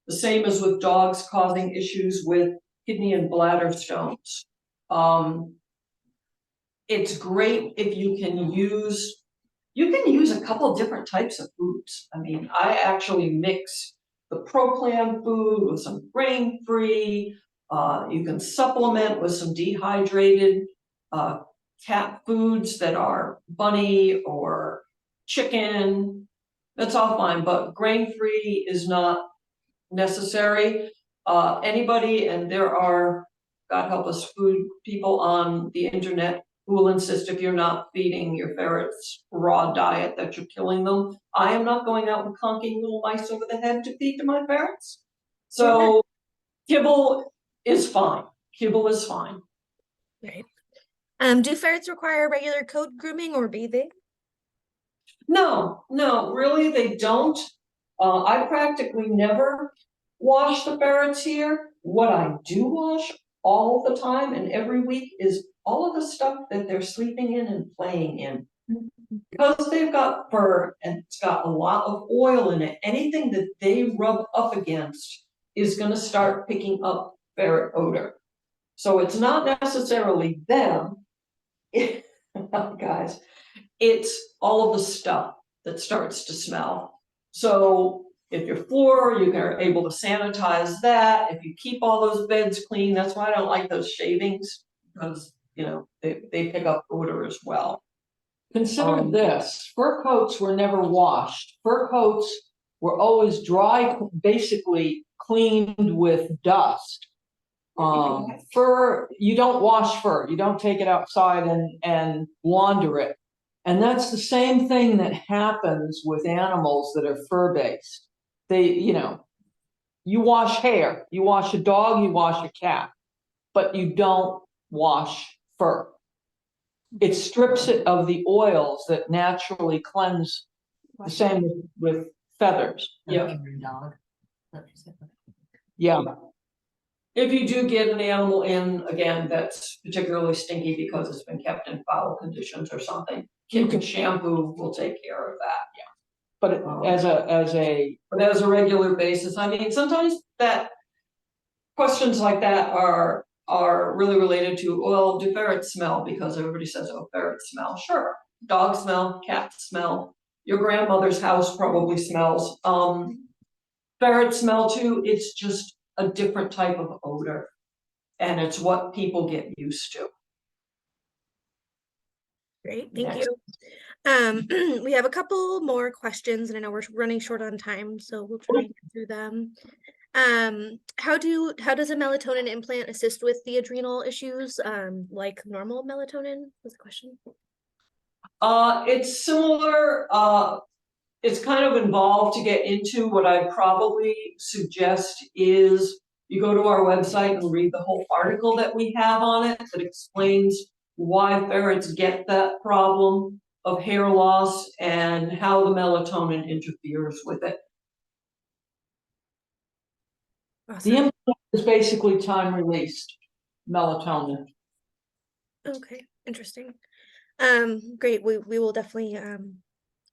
S1: the same as with dogs causing issues with kidney and bladder stones. It's great if you can use a couple different types of foods. I mean, I actually mix the pro-plan food with some grain-free. You can supplement with some dehydrated cat foods that are bunny or chicken. That's all fine, but grain-free is not necessary. Anybody, and there are, God help us, food people on the internet who will insist if you're not feeding your ferrets raw diet that you're killing them. I am not going out and conking little mice over the head to feed to my ferrets. So kibble is fine. Kibble is fine.
S3: Right. Do ferrets require regular coat grooming or bathing?
S1: No, really they don't. I practically never wash the ferrets here. What I do wash all the time and every week is all of the stuff that they're sleeping in and playing in. Because they've got fur and it's got a lot of oil in it, anything that they rub up against is going to start picking up ferret odor. So it's not necessarily them, guys, it's all of the stuff that starts to smell. So if your floor, you are able to sanitize that. If you keep all those beds clean, that's why I don't like those shavings, because you know, they pick up odor as well.
S4: Consider this, fur coats were never washed. Fur coats were always dry, basically cleaned with dust. Fur, you don't wash fur, you don't take it outside and launder it. And that's the same thing that happens with animals that are fur-based. They, you know, you wash hair, you wash a dog, you wash a cat, but you don't wash fur. It strips it of the oils that naturally cleanse, the same with feathers.
S1: Yeah.
S5: Dog.
S4: Yeah,
S1: If you do get an animal in, again, that's particularly stinky because it's been kept in foul conditions or something, kitten shampoo will take care of that.
S4: but as a
S1: But as a regular basis, I mean, sometimes that questions like that are really related to, well, do ferrets smell? Because everybody says, oh, ferrets smell. Sure, dogs smell, cats smell. Your grandmother's house probably smells. Ferrets smell too. It's just a different type of odor, and it's what people get used to.
S3: Great, thank
S1: Next.
S3: you. We have a couple more questions, and I know we're running short on time, so we'll try and get through them. How does a melatonin implant assist with the adrenal issues, like normal melatonin? Was the question?
S1: It's similar. It's kind of involved to get into. What I probably suggest is you go to our website and read the whole article that we have on it that explains why ferrets get that problem of hair loss and how the melatonin interferes with it.
S4: The
S3: Awesome.
S4: implant is basically time released melatonin.
S3: Okay, interesting. Great. We will definitely.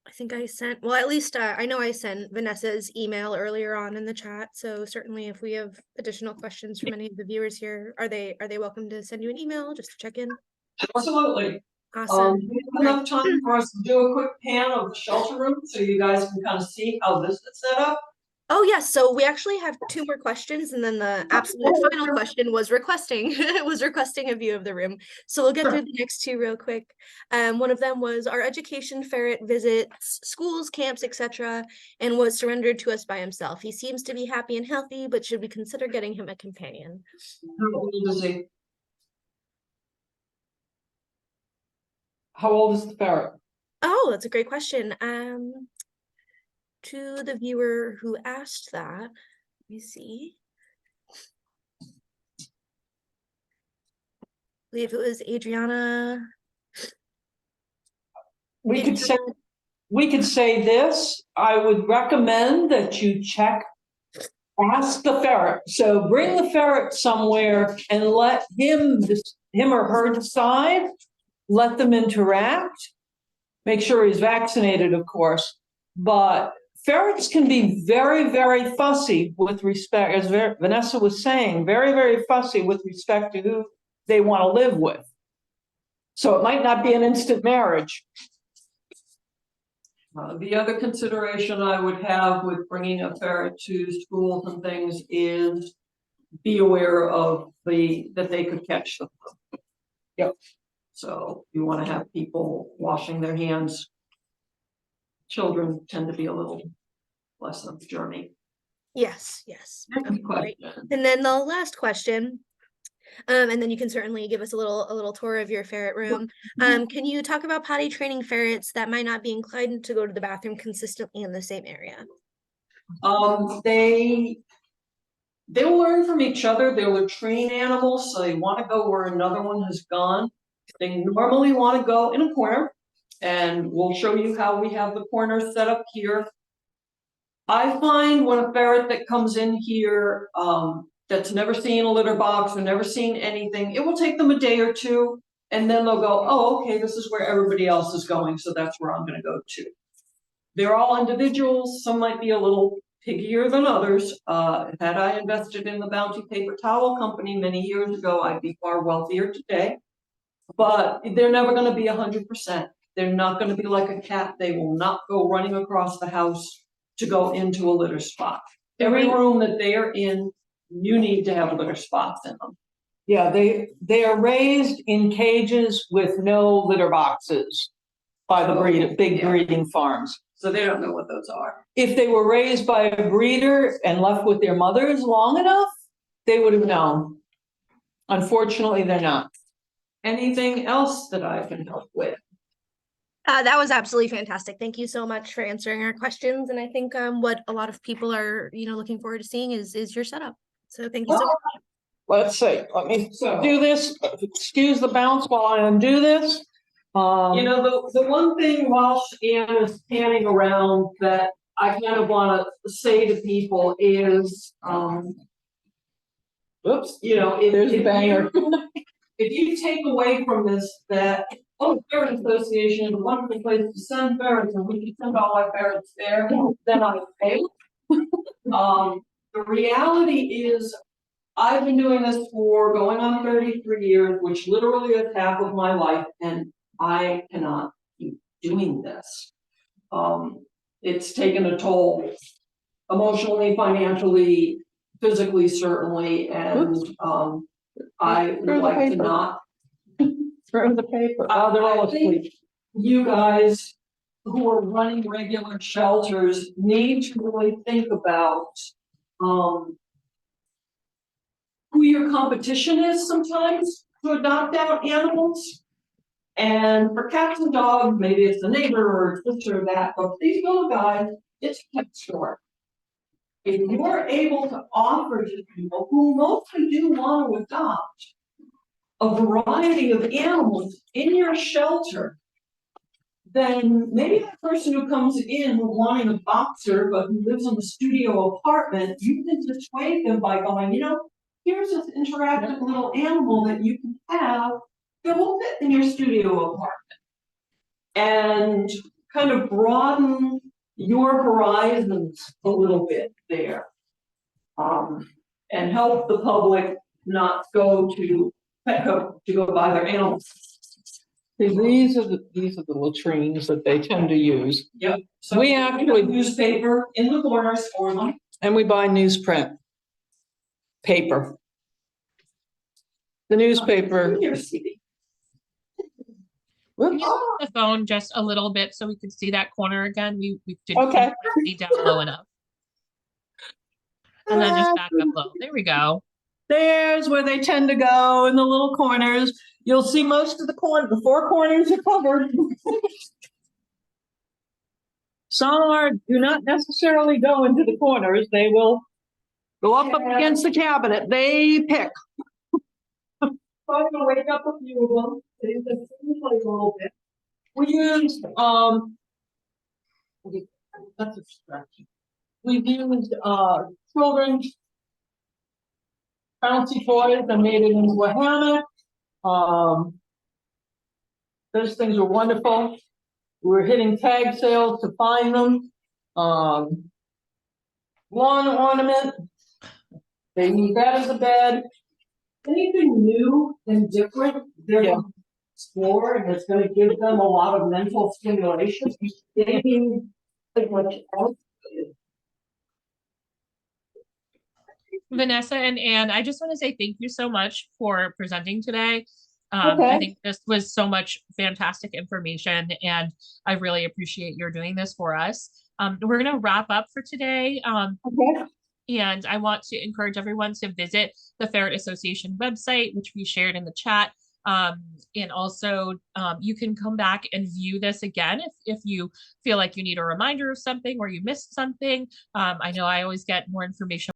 S3: I think I sent. Well, at least I know I sent Vanessa's email earlier on in the chat. So certainly, if we have additional questions from any of the viewers here, are they welcome to send you an email just to check in?
S1: Absolutely.
S3: Awesome.
S1: We have enough time for us to do a quick pan of the shelter room so you guys can kind of see how this is set up.
S3: Oh yes, so we actually have two more questions, and then the absolute final question was requesting a view of the room. So we'll get through the next two real quick. One of them was our education ferret visits schools, camps, etc., and was surrendered to us by himself. He seems to be happy and healthy, but should we consider getting him a companion?
S4: How old is the ferret?
S3: Oh, that's a great question. To the viewer who asked that, let me see. I believe it was Adriana.
S4: We could say this. I would recommend that you ask the ferret. So bring the ferret somewhere and let him or her decide. Let them interact. Make sure he's vaccinated, of course. But ferrets can be very, very fussy with respect, as Vanessa was saying, very, very fussy with respect to who they want to live with. So it might not be an instant marriage.
S1: The other consideration I would have with bringing a ferret to schools and things is be aware of that they could catch the flu.
S4: Yep.
S1: So you want to have people washing their hands. Children tend to be a little less of a journey.
S3: Yes. Okay, great.
S1: Question.
S3: And then the last question, and then you can certainly give us a little tour of your ferret room. Can you talk about potty training ferrets that might not be inclined to go to the bathroom consistently in the same area?
S1: They will learn from each other. They're trained animals, so they want to go where another one has gone. They normally want to go in a corner, and we'll show you how we have the corner set up here. I find when a ferret that comes in here that's never seen a litter box or never seen anything, it will take them a day or two, and then they'll go, oh, okay, this is where everybody else is going, so that's where I'm going to go to. They're all individuals. Some might be a little piggier than others. Had I invested in the Bounty Paper Towel Company many years ago, I'd be far wealthier today. But they're never going to be 100%. They're not going to be like a cat. They will not go running across the house to go into a litter spot. Every room that they are in, you need to have litter spots in them.
S4: Yeah, they are raised in cages with no litter boxes by the big
S1: Yeah.
S4: breeding farms.
S1: So they don't know what those are.
S4: If they were raised by a breeder and left with their mothers long enough, they would have known. Unfortunately, they're not.
S1: Anything else that I can help with?
S3: That was absolutely fantastic. Thank you so much for answering our questions. And I think what a lot of people are, looking forward to seeing is your setup. So thank you so much.
S4: Let's see, let me do this, excuse the bounce while I undo this.
S1: The one thing while Ann is panning around that I kind of want to say to people is,
S4: Oops,
S1: if
S4: the banger.
S1: if you take away from this that, Ferret Association is a wonderful place to send ferrets, and we can send all our ferrets there, then I fail. The reality is, I've been doing this for going on 33 years, which literally is half of my life, and I cannot keep doing this. It's taken a toll emotionally, financially, physically, certainly, and I would like to not.
S4: Throw the paper. Oh, they're all asleep.
S1: You guys who are running regular shelters need to really think about who your competition is sometimes to adopt out animals. And for cats and dogs, maybe it's the neighbor or this or that, but these little guys, it's a pet store. If you're able to offer to people who mostly do want to adopt a variety of animals in your shelter, then maybe the person who comes in who's wanting a boxer but who lives in a studio apartment, you can dissuade them by going, here's this interactive little animal that you can have that will fit in your studio apartment. And kind of broaden your horizons a little bit there. And help the public not go to Petco to go buy their animals.
S4: These are the latrines that they tend to use.
S1: Yep. So
S4: We actually
S1: newspaper in the corners for them.
S4: And we buy newsprint paper. The newspaper.
S1: Here, CD.
S2: Can you move the phone just a little bit so we could see that corner again? We didn't
S4: Okay.
S2: see down low enough. And then just back up low. There we go.
S4: There's where they tend to go in the little corners. You'll see most of the four corners are covered. Some do not necessarily go into the corners. They will go up against the cabinet. They pick.
S1: So I'm gonna wake up a few of them. They just play a little bit.
S4: We used that's a distraction. We've used children's bouncy toys and made it into a hammock. Those things are wonderful. We're hitting tag sales to find them. Lawn ornament. They use that as a bed.
S1: Anything new and different, they're
S4: Yeah.
S1: gonna explore, and it's gonna give them a lot of mental stimulation. They can pretty much else.
S2: Vanessa and Anne, I just want to say thank you so much for presenting today.
S4: Okay.
S2: I think this was so much fantastic information, and I really appreciate your doing this for us. We're going to wrap up for today.
S4: Okay.
S2: And I want to encourage everyone to visit the Ferret Association website, which we shared in the chat. And also you can come back and view this again if you feel like you need a reminder of something or you missed something. I know I always get more information